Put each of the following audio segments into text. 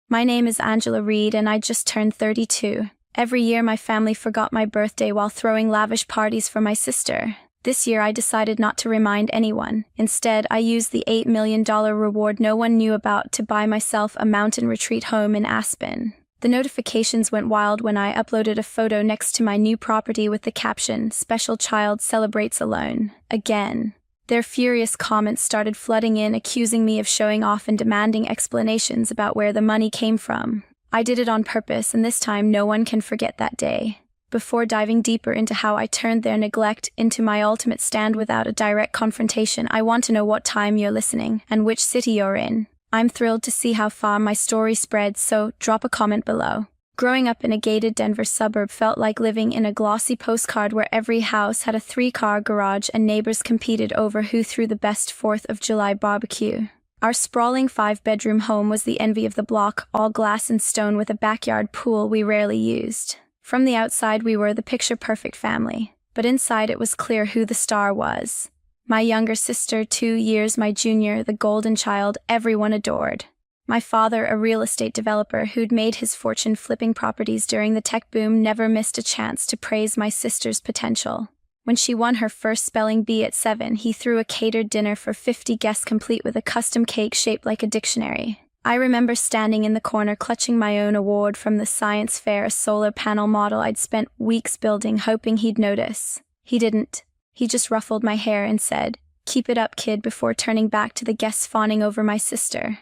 My name is Angela Reed and I just turned 32. Every year my family forgot my birthday while throwing lavish parties for my sister. This year I decided not to remind anyone. Instead, I used the $8 million reward no one knew about to buy myself a mountain retreat home in Aspen. The notifications went wild when I uploaded a photo next to my new property with the caption, "Special child celebrates alone." Again. Their furious comments started flooding in, accusing me of showing off and demanding explanations about where the money came from. I did it on purpose, and this time no one can forget that day. Before diving deeper into how I turned their neglect into my ultimate stand without a direct confrontation, I want to know what time you're listening and which city you're in. I'm thrilled to see how far my story spreads, so drop a comment below. Growing up in a gated Denver suburb felt like living in a glossy postcard where every house had a 3-car garage and neighbors competed over who threw the best 4th of July barbecue. Our sprawling 5-bedroom home was the envy of the block, all glass and stone with a backyard pool we rarely used. From the outside we were the picture-perfect family, but inside it was clear who the star was. My younger sister, 2 years my junior, the golden child everyone adored. My father, a real estate developer who'd made his fortune flipping properties during the tech boom, never missed a chance to praise my sister's potential. When she won her first spelling bee at 7, he threw a catered dinner for 50 guests complete with a custom cake shaped like a dictionary. I remember standing in the corner clutching my own award from the science fair, a solar panel model I'd spent weeks building, hoping he'd notice. He didn't. He just ruffled my hair and said, "Keep it up, kid," before turning back to the guests fawning over my sister.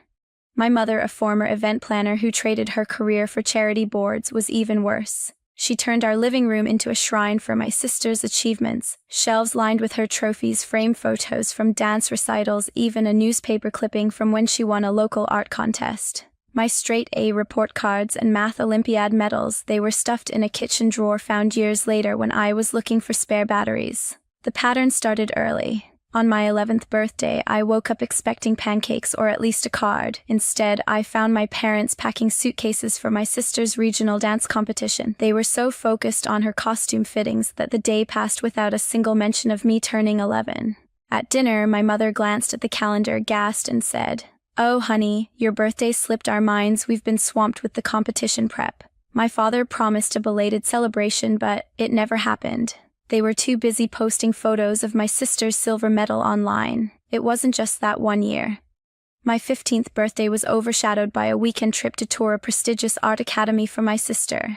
My mother, a former event planner who traded her career for charity boards, was even worse. She turned our living room into a shrine for my sister's achievements, shelves lined with her trophies, framed photos from dance recitals, even a newspaper clipping from when she won a local art contest. My straight A report cards and math Olympiad medals, they were stuffed in a kitchen drawer found years later when I was looking for spare batteries. The pattern started early. On my 11th birthday, I woke up expecting pancakes or at least a card. Instead, I found my parents packing suitcases for my sister's regional dance competition. They were so focused on her costume fittings that the day passed without a single mention of me turning 11. At dinner, my mother glanced at the calendar, gasped, and said, "Oh, honey, your birthday slipped our minds. We've been swamped with the competition prep." My father promised a belated celebration, but it never happened. They were too busy posting photos of my sister's silver medal online. It wasn't just that one year. My 15th birthday was overshadowed by a weekend trip to tour a prestigious art academy for my sister.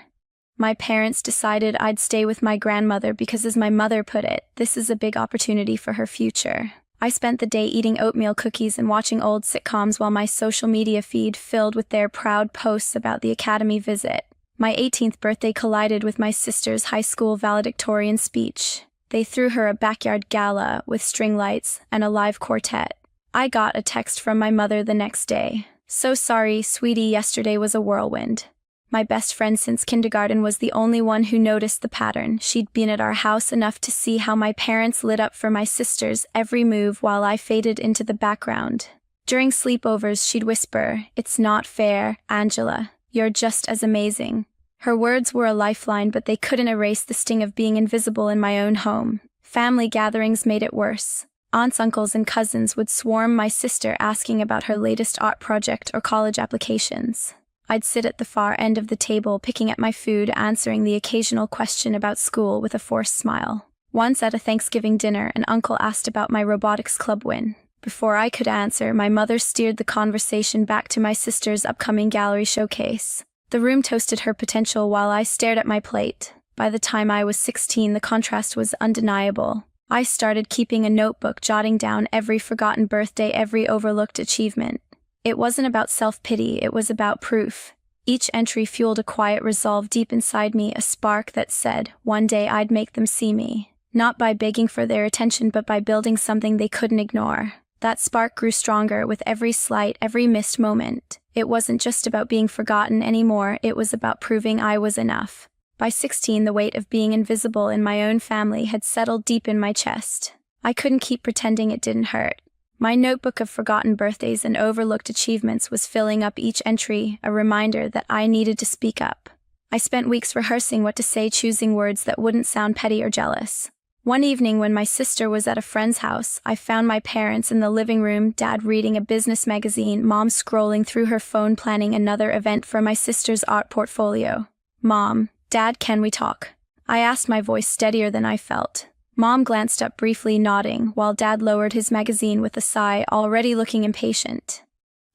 My parents decided I'd stay with my grandmother because, as my mother put it, this is a big opportunity for her future. I spent the day eating oatmeal cookies and watching old sitcoms while my social media feed filled with their proud posts about the academy visit. My 18th birthday collided with my sister's high school valedictorian speech. They threw her a backyard gala with string lights and a live quartet. I got a text from my mother the next day. "So sorry, sweetie, yesterday was a whirlwind." My best friend since kindergarten was the only one who noticed the pattern. She'd been at our house enough to see how my parents lit up for my sister's every move while I faded into the background. During sleepovers, she'd whisper, "It's not fair, Angela. You're just as amazing." Her words were a lifeline, but they couldn't erase the sting of being invisible in my own home. Family gatherings made it worse. Aunts, uncles, and cousins would swarm my sister asking about her latest art project or college applications. I'd sit at the far end of the table, picking at my food, answering the occasional question about school with a forced smile. Once at a Thanksgiving dinner, an uncle asked about my robotics club win. Before I could answer, my mother steered the conversation back to my sister's upcoming gallery showcase. The room toasted her potential while I stared at my plate. By the time I was 16, the contrast was undeniable. I started keeping a notebook, jotting down every forgotten birthday, every overlooked achievement. It wasn't about self-pity, it was about proof. Each entry fueled a quiet resolve deep inside me, a spark that said, one day I'd make them see me. Not by begging for their attention, but by building something they couldn't ignore. That spark grew stronger with every slight, every missed moment. It wasn't just about being forgotten anymore, it was about proving I was enough. By 16, the weight of being invisible in my own family had settled deep in my chest. I couldn't keep pretending it didn't hurt. My notebook of forgotten birthdays and overlooked achievements was filling up each entry, a reminder that I needed to speak up. I spent weeks rehearsing what to say, choosing words that wouldn't sound petty or jealous. One evening when my sister was at a friend's house, I found my parents in the living room, Dad reading a business magazine, Mom scrolling through her phone planning another event for my sister's art portfolio. Mom, Dad, can we talk? I asked, my voice steadier than I felt. Mom glanced up briefly, nodding, while Dad lowered his magazine with a sigh, already looking impatient.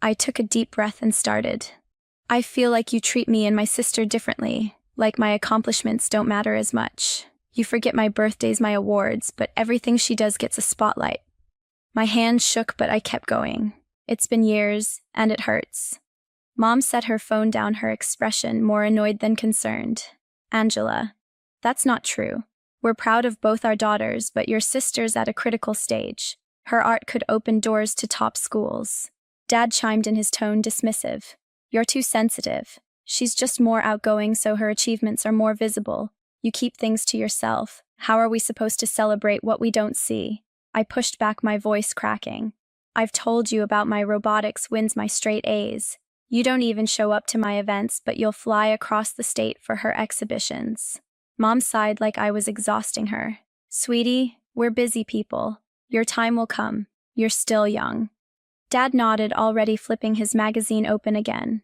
I took a deep breath and started. I feel like you treat me and my sister differently, like my accomplishments don't matter as much. You forget my birthdays, my awards, but everything she does gets a spotlight. My hands shook, but I kept going. It's been years, and it hurts. Mom set her phone down, her expression more annoyed than concerned. Angela, that's not true. We're proud of both our daughters, but your sister's at a critical stage. Her art could open doors to top schools. Dad chimed in, his tone dismissive. You're too sensitive. She's just more outgoing, so her achievements are more visible. You keep things to yourself. How are we supposed to celebrate what we don't see? I pushed back, my voice cracking. I've told you about my robotics wins, my straight A's. You don't even show up to my events, but you'll fly across the state for her exhibitions. Mom sighed like I was exhausting her. Sweetie, we're busy people. Your time will come. You're still young. Dad nodded, already flipping his magazine open again.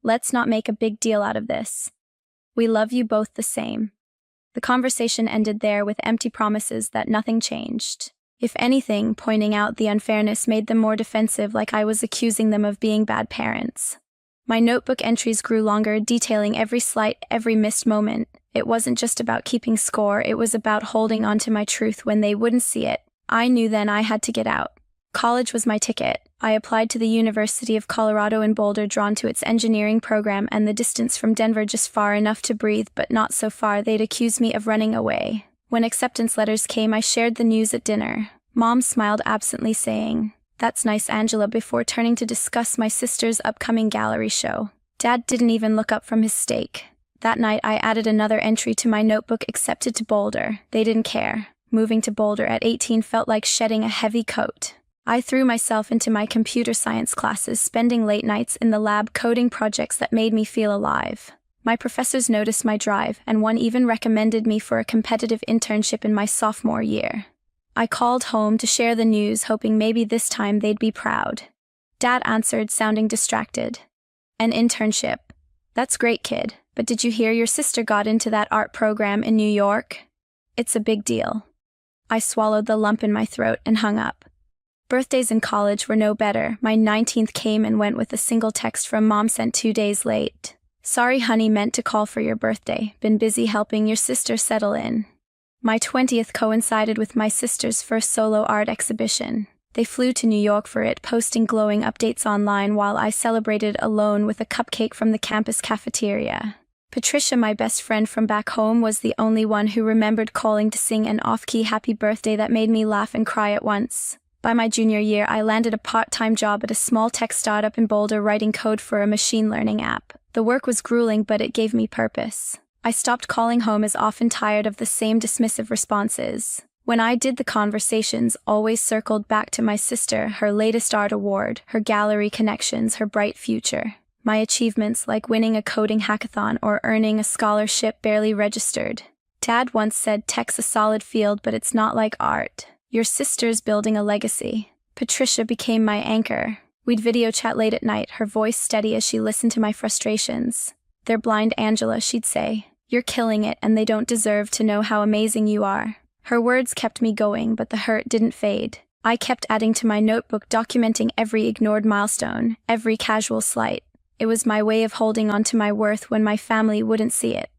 Let's not make a big deal out of this. We love you both the same. The conversation ended there with empty promises that nothing changed. If anything, pointing out the unfairness made them more defensive, like I was accusing them of being bad parents. My notebook entries grew longer, detailing every slight, every missed moment. It wasn't just about keeping score, it was about holding on to my truth when they wouldn't see it. I knew then I had to get out. College was my ticket. I applied to the University of Colorado in Boulder, drawn to its engineering program and the distance from Denver just far enough to breathe, but not so far they'd accuse me of running away. When acceptance letters came, I shared the news at dinner. Mom smiled absently, saying, "That's nice, Angela," before turning to discuss my sister's upcoming gallery show. Dad didn't even look up from his steak. That night, I added another entry to my notebook: accepted to Boulder. They didn't care. Moving to Boulder at 18 felt like shedding a heavy coat. I threw myself into my computer science classes, spending late nights in the lab coding projects that made me feel alive. My professors noticed my drive, and one even recommended me for a competitive internship in my sophomore year. I called home to share the news, hoping maybe this time they'd be proud. Dad answered, sounding distracted. An internship. That's great, kid, but did you hear your sister got into that art program in New York? It's a big deal. I swallowed the lump in my throat and hung up. Birthdays in college were no better. My 19th came and went with a single text from Mom sent 2 days late. Sorry, honey, meant to call for your birthday. Been busy helping your sister settle in. My 20th coincided with my sister's first solo art exhibition. They flew to New York for it, posting glowing updates online while I celebrated alone with a cupcake from the campus cafeteria. Patricia, my best friend from back home, was the only one who remembered calling to sing an off-key happy birthday that made me laugh and cry at once. By my junior year, I landed a part-time job at a small tech startup in Boulder, writing code for a machine learning app. The work was grueling, but it gave me purpose. I stopped calling home as often, tired of the same dismissive responses. When I did, the conversations always circled back to my sister, her latest art award, her gallery connections, her bright future. My achievements, like winning a coding hackathon or earning a scholarship, barely registered. Dad once said, tech's a solid field, but it's not like art. Your sister's building a legacy. Patricia became my anchor. We'd video chat late at night, her voice steady as she listened to my frustrations. They're blind, Angela, she'd say. You're killing it, and they don't deserve to know how amazing you are. Her words kept me going, but the hurt didn't fade. I kept adding to my notebook, documenting every ignored milestone, every casual slight. It was my way of holding on to my worth when my family wouldn't see it.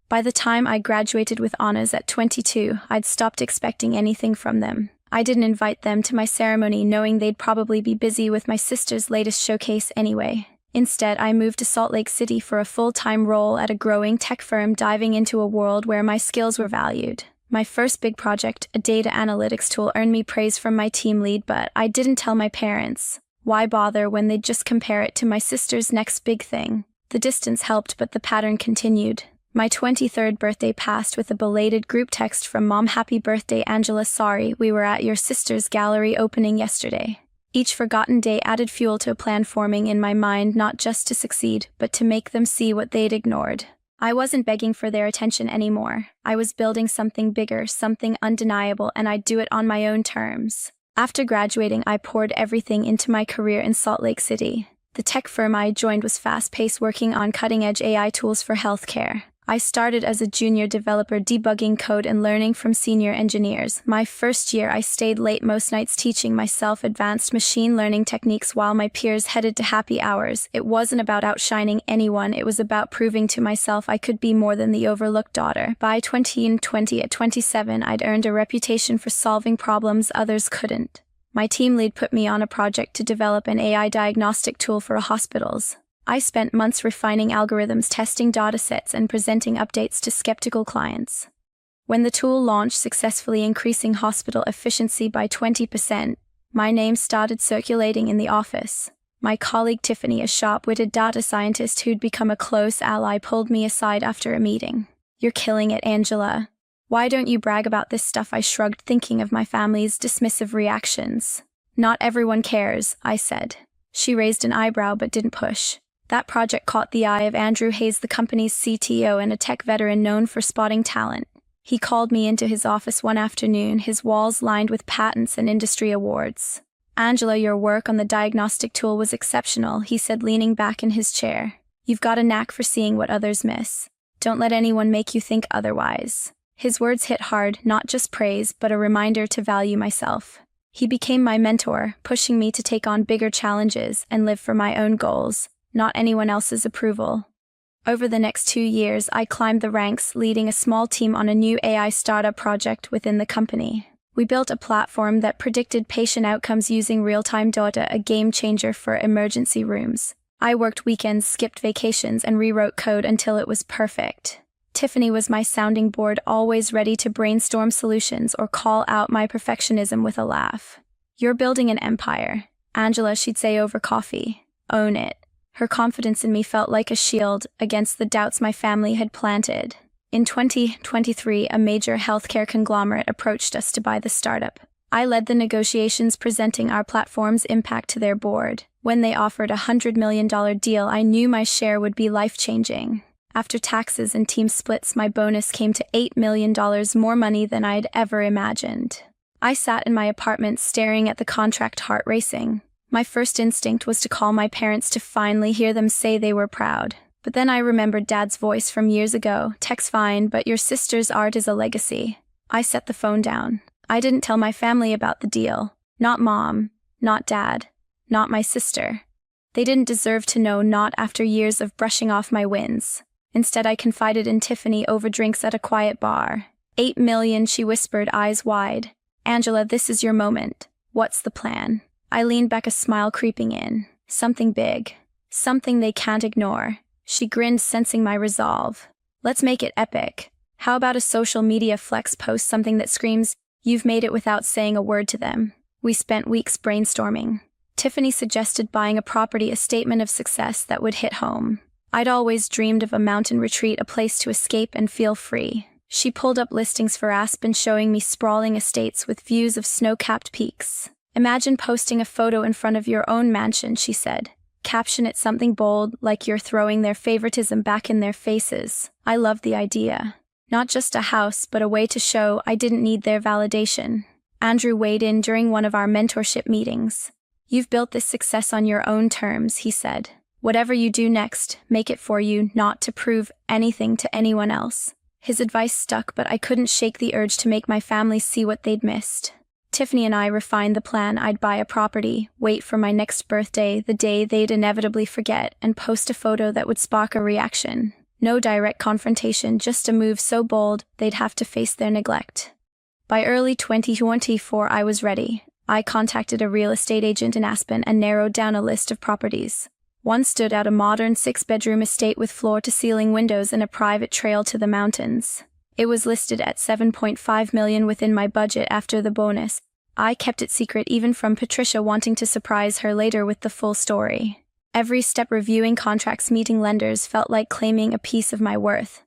By the time I graduated with honors at 22, I'd stopped expecting anything from them. I didn't invite them to my ceremony, knowing they'd probably be busy with my sister's latest showcase anyway. Instead, I moved to Salt Lake City for a full-time role at a growing tech firm, diving into a world where my skills were valued. My first big project, a data analytics tool, earned me praise from my team lead, but I didn't tell my parents. Why bother when they'd just compare it to my sister's next big thing? The distance helped, but the pattern continued. My 23rd birthday passed with a belated group text from Mom: "Happy birthday, Angela. Sorry, we were at your sister's gallery opening yesterday." Each forgotten day added fuel to a plan forming in my mind, not just to succeed, but to make them see what they'd ignored. I wasn't begging for their attention anymore. I was building something bigger, something undeniable, and I'd do it on my own terms. After graduating, I poured everything into my career in Salt Lake City. The tech firm I joined was fast-paced, working on cutting-edge AI tools for healthcare. I started as a junior developer, debugging code and learning from senior engineers. My first year, I stayed late most nights teaching myself advanced machine learning techniques while my peers headed to happy hours. It wasn't about outshining anyone, it was about proving to myself I could be more than the overlooked daughter. By 2020, at 27, I'd earned a reputation for solving problems others couldn't. My team lead put me on a project to develop an AI diagnostic tool for hospitals. I spent months refining algorithms, testing datasets, and presenting updates to skeptical clients. When the tool launched, successfully increasing hospital efficiency by 20%, my name started circulating in the office. My colleague Tiffany, a sharp-witted data scientist who'd become a close ally, pulled me aside after a meeting. "You're killing it, Angela. Why don't you brag about this stuff?" I shrugged, thinking of my family's dismissive reactions. "Not everyone cares," I said. She raised an eyebrow but didn't push. That project caught the eye of Andrew Hayes, the company's CTO and a tech veteran known for spotting talent. He called me into his office one afternoon, his walls lined with patents and industry awards. "Angela, your work on the diagnostic tool was exceptional," he said, leaning back in his chair. "You've got a knack for seeing what others miss. Don't let anyone make you think otherwise." His words hit hard, not just praise, but a reminder to value myself. He became my mentor, pushing me to take on bigger challenges and live for my own goals, not anyone else's approval. Over the next 2 years, I climbed the ranks, leading a small team on a new AI startup project within the company. We built a platform that predicted patient outcomes using real-time data, a game changer for emergency rooms. I worked weekends, skipped vacations, and rewrote code until it was perfect. Tiffany was my sounding board, always ready to brainstorm solutions or call out my perfectionism with a laugh. "You're building an empire, Angela," she'd say over coffee. "Own it." Her confidence in me felt like a shield against the doubts my family had planted. In 2023, a major healthcare conglomerate approached us to buy the startup. I led the negotiations, presenting our platform's impact to their board. When they offered a $100 million deal, I knew my share would be life-changing. After taxes and team splits, my bonus came to $8 million, more money than I'd ever imagined. I sat in my apartment staring at the contract, heart racing. My first instinct was to call my parents to finally hear them say they were proud. But then I remembered Dad's voice from years ago. "Tech's fine, but your sister's art is a legacy." I set the phone down. I didn't tell my family about the deal. Not Mom, not Dad, not my sister. They didn't deserve to know, not after years of brushing off my wins. Instead, I confided in Tiffany over drinks at a quiet bar. $8 million, she whispered, eyes wide. "Angela, this is your moment. What's the plan?" I leaned back, a smile creeping in. "Something big. Something they can't ignore." She grinned, sensing my resolve. "Let's make it epic. How about a social media flex post, something that screams, 'You've made it,' without saying a word to them?" We spent weeks brainstorming. Tiffany suggested buying a property, a statement of success that would hit home. I'd always dreamed of a mountain retreat, a place to escape and feel free. She pulled up listings for Aspen, showing me sprawling estates with views of snow-capped peaks. "Imagine posting a photo in front of your own mansion," she said. "Caption it something bold, like you're throwing their favoritism back in their faces." I loved the idea. Not just a house, but a way to show I didn't need their validation. Andrew weighed in during one of our mentorship meetings. "You've built this success on your own terms," he said. "Whatever you do next, make it for you, not to prove anything to anyone else." His advice stuck, but I couldn't shake the urge to make my family see what they'd missed. Tiffany and I refined the plan. I'd buy a property, wait for my next birthday, the day they'd inevitably forget, and post a photo that would spark a reaction. No direct confrontation, just a move so bold they'd have to face their neglect. By early 2024, I was ready. I contacted a real estate agent in Aspen and narrowed down a list of properties. One stood out, a modern 6-bedroom estate with floor-to-ceiling windows and a private trail to the mountains. It was listed at $7.5 million, within my budget after the bonus. I kept it secret, even from Patricia, wanting to surprise her later with the full story. Every step, reviewing contracts, meeting lenders, felt like claiming a piece of my worth.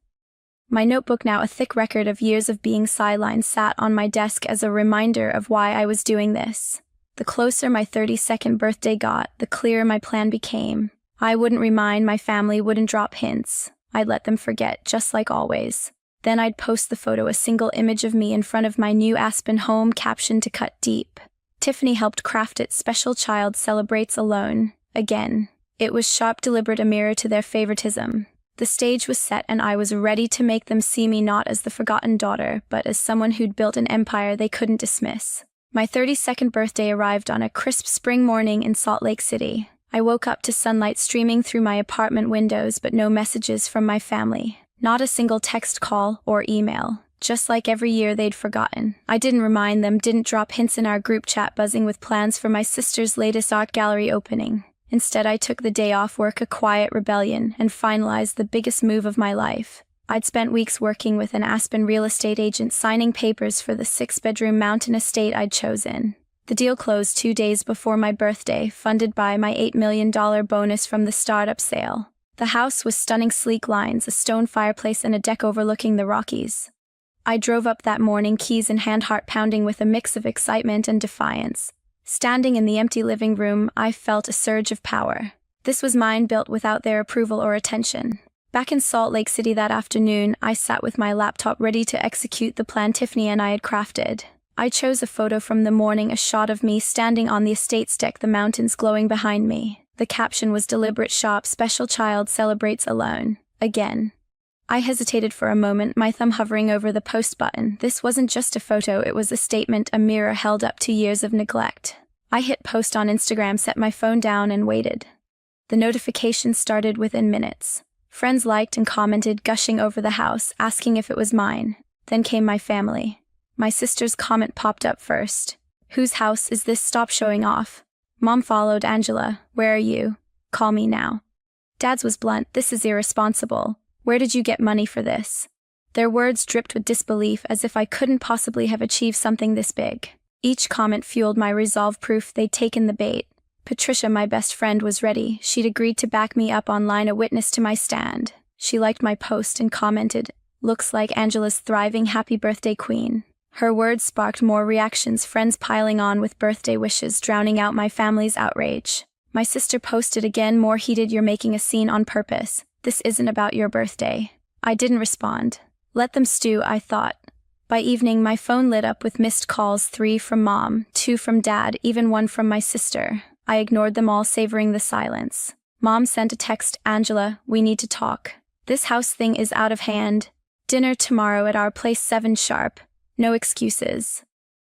My notebook, now a thick record of years of being sidelined, sat on my desk as a reminder of why I was doing this. The closer my 32nd birthday got, the clearer my plan became. I wouldn't remind my family, wouldn't drop hints. I'd let them forget, just like always. Then I'd post the photo, a single image of me in front of my new Aspen home, caption to cut deep. Tiffany helped craft it, special child celebrates alone. Again. It was sharp, deliberate, a mirror to their favoritism. The stage was set and I was ready to make them see me not as the forgotten daughter, but as someone who'd built an empire they couldn't dismiss. My 32nd birthday arrived on a crisp spring morning in Salt Lake City. I woke up to sunlight streaming through my apartment windows, but no messages from my family. Not a single text, call, or email. Just like every year they'd forgotten. I didn't remind them, didn't drop hints in our group chat buzzing with plans for my sister's latest art gallery opening. Instead, I took the day off work, a quiet rebellion, and finalized the biggest move of my life. I'd spent weeks working with an Aspen real estate agent, signing papers for the 6-bedroom mountain estate I'd chosen. The deal closed 2 days before my birthday, funded by my $8 million bonus from the startup sale. The house was stunning, sleek lines, a stone fireplace, and a deck overlooking the Rockies. I drove up that morning, keys in hand, heart pounding with a mix of excitement and defiance. Standing in the empty living room, I felt a surge of power. This was mine, built without their approval or attention. Back in Salt Lake City that afternoon, I sat with my laptop ready to execute the plan Tiffany and I had crafted. I chose a photo from the morning, a shot of me standing on the estate's deck, the mountains glowing behind me. The caption was deliberate, sharp, special child celebrates alone. Again. I hesitated for a moment, my thumb hovering over the post button. This wasn't just a photo, it was a statement, a mirror held up to years of neglect. I hit post on Instagram, set my phone down, and waited. The notifications started within minutes. Friends liked and commented, gushing over the house, asking if it was mine. Then came my family. My sister's comment popped up first. Whose house is this? Stop showing off. Mom followed, Angela, where are you? Call me now. Dad's was blunt, this is irresponsible. Where did you get money for this? Their words dripped with disbelief, as if I couldn't possibly have achieved something this big. Each comment fueled my resolve, proof they'd taken the bait. Patricia, my best friend, was ready. She'd agreed to back me up online, a witness to my stand. She liked my post and commented, "Looks like Angela's thriving, happy birthday, queen." Her words sparked more reactions, friends piling on with birthday wishes, drowning out my family's outrage. My sister posted again, more heated, "You're making a scene on purpose. This isn't about your birthday." I didn't respond. Let them stew, I thought. By evening, my phone lit up with missed calls, 3 from Mom, 2 from Dad, even 1 from my sister. I ignored them all, savoring the silence. Mom sent a text, "Angela, we need to talk. This house thing is out of hand. Dinner tomorrow at our place, 7 sharp. No excuses."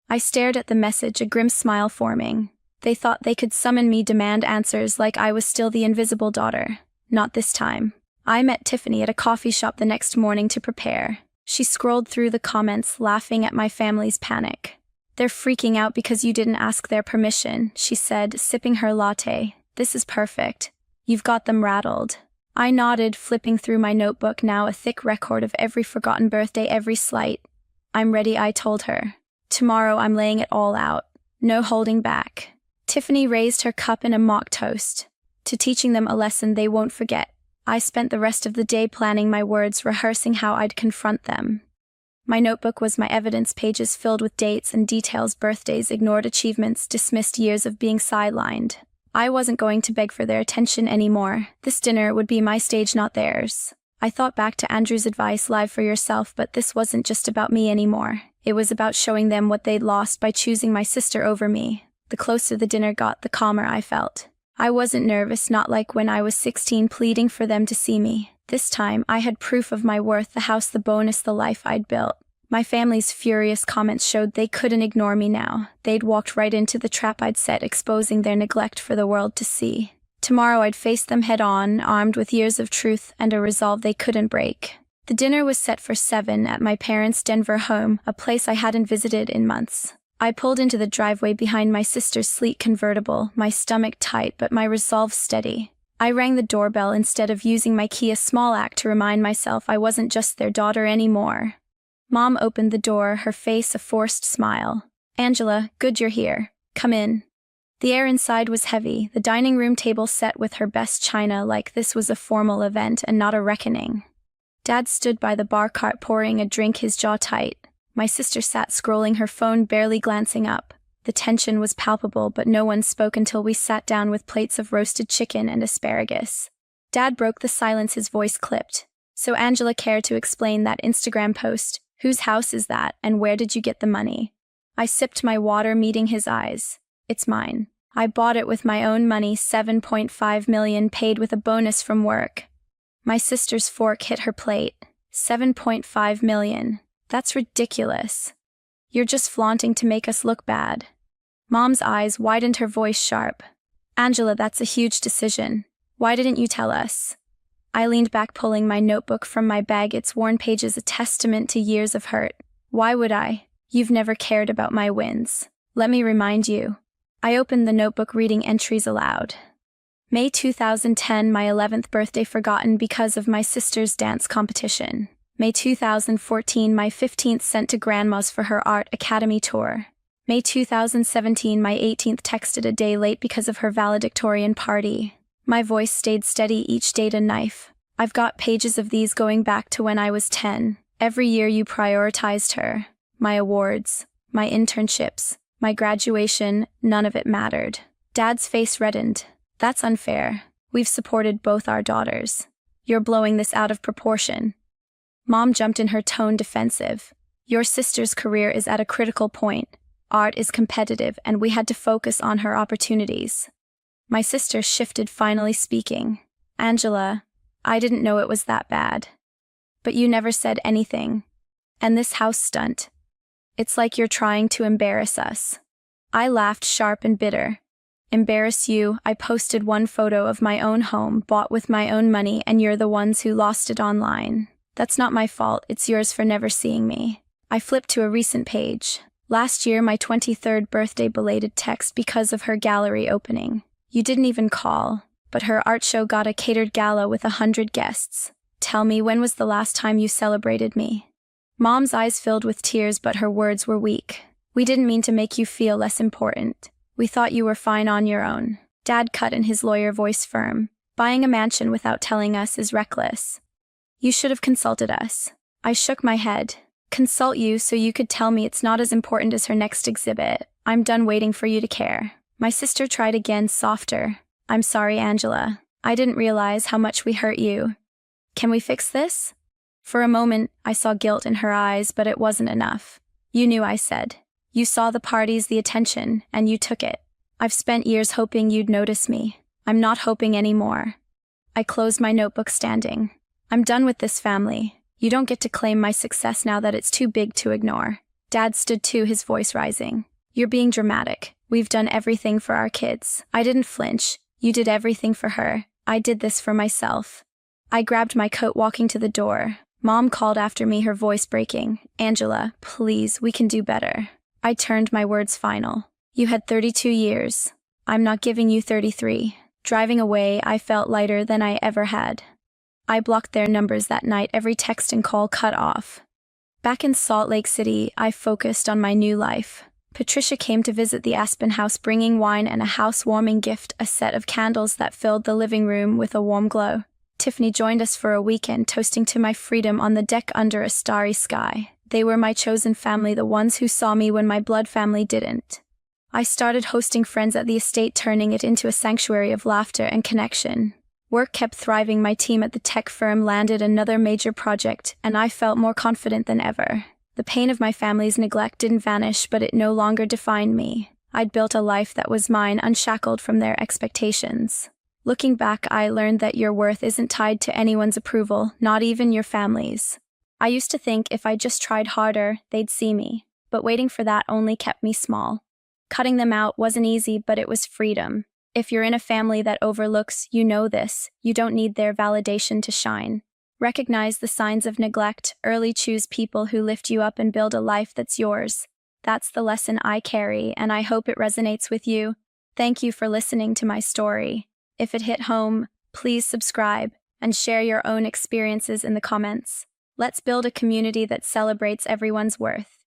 I stared at the message, a grim smile forming. They thought they could summon me, demand answers, like I was still the invisible daughter. Not this time. I met Tiffany at a coffee shop the next morning to prepare. She scrolled through the comments, laughing at my family's panic. "They're freaking out because you didn't ask their permission," she said, sipping her latte. "This is perfect. You've got them rattled." I nodded, flipping through my notebook, now a thick record of every forgotten birthday, every slight. "I'm ready," I told her. "Tomorrow I'm laying it all out. No holding back." Tiffany raised her cup in a mock toast. To teaching them a lesson they won't forget. I spent the rest of the day planning my words, rehearsing how I'd confront them. My notebook was my evidence, pages filled with dates and details, birthdays, ignored achievements, dismissed years of being sidelined. I wasn't going to beg for their attention anymore. This dinner would be my stage, not theirs. I thought back to Andrew's advice, live for yourself, but this wasn't just about me anymore. It was about showing them what they'd lost by choosing my sister over me. The closer the dinner got, the calmer I felt. I wasn't nervous, not like when I was 16, pleading for them to see me. This time, I had proof of my worth, the house, the bonus, the life I'd built. My family's furious comments showed they couldn't ignore me now. They'd walked right into the trap I'd set, exposing their neglect for the world to see. Tomorrow I'd face them head-on, armed with years of truth and a resolve they couldn't break. The dinner was set for 7 at my parents' Denver home, a place I hadn't visited in months. I pulled into the driveway behind my sister's sleek convertible, my stomach tight but my resolve steady. I rang the doorbell instead of using my key, a small act to remind myself I wasn't just their daughter anymore. Mom opened the door, her face a forced smile. "Angela, good you're here. Come in." The air inside was heavy, the dining room table set with her best china, like this was a formal event and not a reckoning. Dad stood by the bar cart pouring a drink, his jaw tight. My sister sat scrolling her phone, barely glancing up. The tension was palpable, but no one spoke until we sat down with plates of roasted chicken and asparagus. Dad broke the silence, his voice clipped. So Angela cared to explain that Instagram post. Whose house is that, and where did you get the money? I sipped my water, meeting his eyes. It's mine. I bought it with my own money, 7.5 million, paid with a bonus from work. My sister's fork hit her plate. 7.5 million. That's ridiculous. You're just flaunting to make us look bad. Mom's eyes widened, her voice sharp. Angela, that's a huge decision. Why didn't you tell us? I leaned back, pulling my notebook from my bag, its worn pages a testament to years of hurt. Why would I? You've never cared about my wins. Let me remind you. I opened the notebook, reading entries aloud. May 2010, my 11th birthday, forgotten because of my sister's dance competition. May 2014, my 15th, sent to grandma's for her art academy tour. May 2017, my 18th, texted a day late because of her valedictorian party. My voice stayed steady each date, a knife. I've got pages of these going back to when I was 10. Every year you prioritized her. My awards, my internships, my graduation, none of it mattered. Dad's face reddened. That's unfair. We've supported both our daughters. You're blowing this out of proportion. Mom jumped in, her tone defensive. Your sister's career is at a critical point. Art is competitive, and we had to focus on her opportunities. My sister shifted, finally speaking. Angela, I didn't know it was that bad. But you never said anything. And this house stunt. It's like you're trying to embarrass us. I laughed, sharp and bitter. Embarrass you? I posted one photo of my own home, bought with my own money, and you're the ones who lost it online. That's not my fault, it's yours for never seeing me. I flipped to a recent page. Last year, my 23rd birthday, belated text because of her gallery opening. You didn't even call, but her art show got a catered gala with 100 guests. Tell me, when was the last time you celebrated me? Mom's eyes filled with tears, but her words were weak. We didn't mean to make you feel less important. We thought you were fine on your own. Dad cut in, his lawyer voice firm. Buying a mansion without telling us is reckless. You should have consulted us. I shook my head. Consult you so you could tell me it's not as important as her next exhibit. I'm done waiting for you to care. My sister tried again, softer. I'm sorry, Angela. I didn't realize how much we hurt you. Can we fix this? For a moment, I saw guilt in her eyes, but it wasn't enough. You knew, I said. You saw the parties, the attention, and you took it. I've spent years hoping you'd notice me. I'm not hoping anymore. I closed my notebook, standing. I'm done with this family. You don't get to claim my success now that it's too big to ignore. Dad stood too, his voice rising. You're being dramatic. We've done everything for our kids. I didn't flinch. You did everything for her. I did this for myself. I grabbed my coat, walking to the door. Mom called after me, her voice breaking. Angela, please, we can do better. I turned, my words final. You had 32 years. I'm not giving you 33. Driving away, I felt lighter than I ever had. I blocked their numbers that night, every text and call cut off. Back in Salt Lake City, I focused on my new life. Patricia came to visit the Aspen house, bringing wine and a housewarming gift, a set of candles that filled the living room with a warm glow. Tiffany joined us for a weekend, toasting to my freedom on the deck under a starry sky. They were my chosen family, the ones who saw me when my blood family didn't. I started hosting friends at the estate, turning it into a sanctuary of laughter and connection. Work kept thriving. My team at the tech firm landed another major project, and I felt more confident than ever. The pain of my family's neglect didn't vanish, but it no longer defined me. I'd built a life that was mine, unshackled from their expectations. Looking back, I learned that your worth isn't tied to anyone's approval, not even your family's. I used to think if I just tried harder, they'd see me, but waiting for that only kept me small. Cutting them out wasn't easy, but it was freedom. If you're in a family that overlooks, you know this, you don't need their validation to shine. Recognize the signs of neglect, early choose people who lift you up and build a life that's yours. That's the lesson I carry, and I hope it resonates with you. Thank you for listening to my story. If it hit home, please subscribe and share your own experiences in the comments. Let's build a community that celebrates everyone's worth.